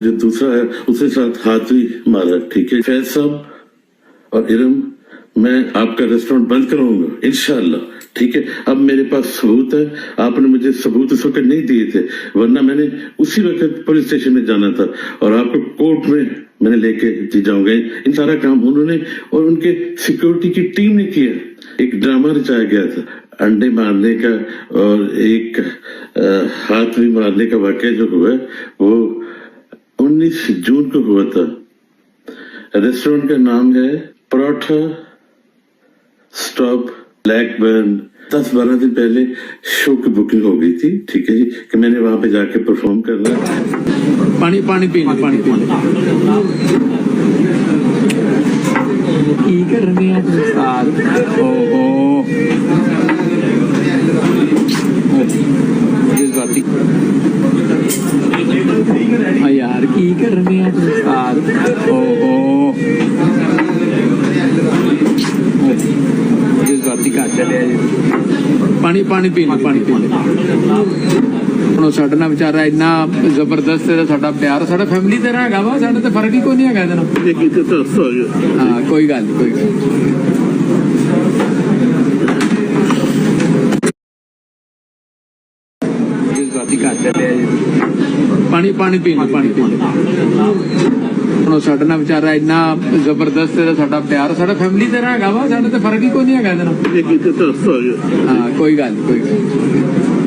जो दूसरा है उसके साथ हाथ भी मारा। ठीक है फैज साहब और इरम, मैं आपका रेस्टोरेंट बंद कराऊंगा इंशाल्लाह। ठीक है, अब मेरे पास सबूत है, आपने मुझे सबूत उस वक्त नहीं दिए थे, वरना मैंने उसी वक्त पुलिस स्टेशन में जाना था और आपको कोर्ट में मैंने लेके जाऊंगा। इन सारा काम उन्होंने और उनके सिक्योरिटी की टीम ने किया। एक ड्रामा रचाया गया था, अंडे मारने का और एक हाथ भी मारने का वाकया जो हुआ वो 19 जून को हुआ था। रेस्टोरेंट का नाम है पराठा स्टॉप ब्लैकबर्न। 10-12 दिन पहले शो की बुकिंग हो गई थी। ठीक है जी, कि मैंने वहां पे जाके परफॉर्म करना। पानी पानी पीना पानी पीना की कर रहे हैं उस्ताद। ओहो जज्बाती यार की कर रहे हैं उस्ताद। ओहो जज्बाती का चले पानी पानी पीना पानी पीना। ਹੁਣ ਸਾਡੇ ਨਾਲ ਵਿਚਾਰਾ ਇੰਨਾ ਜ਼ਬਰਦਸਤ ਹੈ, ਸਾਡਾ ਪਿਆਰ ਸਾਡਾ ਫੈਮਿਲੀ ਤੇ ਹੈਗਾ ਵਾ, ਸਾਡੇ ਤੇ ਫਰਕ ਹੀ ਕੋਈ ਨਹੀਂ ਹੈਗਾ ਇਹਦੇ ਨਾਲ। ਹਾਂ ਕੋਈ ਗੱਲ ਨਹੀਂ, ਕੋਈ ਗੱਲ ਜਜ਼ਬਾਤੀ ਕਰ ਚੱਲਿਆ ਜੀ। ਪਾਣੀ ਪਾਣੀ ਪੀਣਾ ਪਾਣੀ ਪੀਣਾ। ਹੁਣ ਸਾਡੇ ਨਾਲ ਵਿਚਾਰਾ ਇੰਨਾ ਜ਼ਬਰਦਸਤ ਹੈ, ਸਾਡਾ ਪਿਆਰ ਸਾਡਾ ਫੈਮਿਲੀ ਤੇ ਹੈਗਾ ਵਾ, ਸਾਡੇ ਤੇ ਫਰਕ ਹੀ ਕੋਈ ਨਹੀਂ ਹੈਗਾ ਇਹਦੇ ਨਾਲ। ਹਾਂ ਕੋਈ ਗੱਲ ਨਹੀਂ, ਕੋਈ ਗੱਲ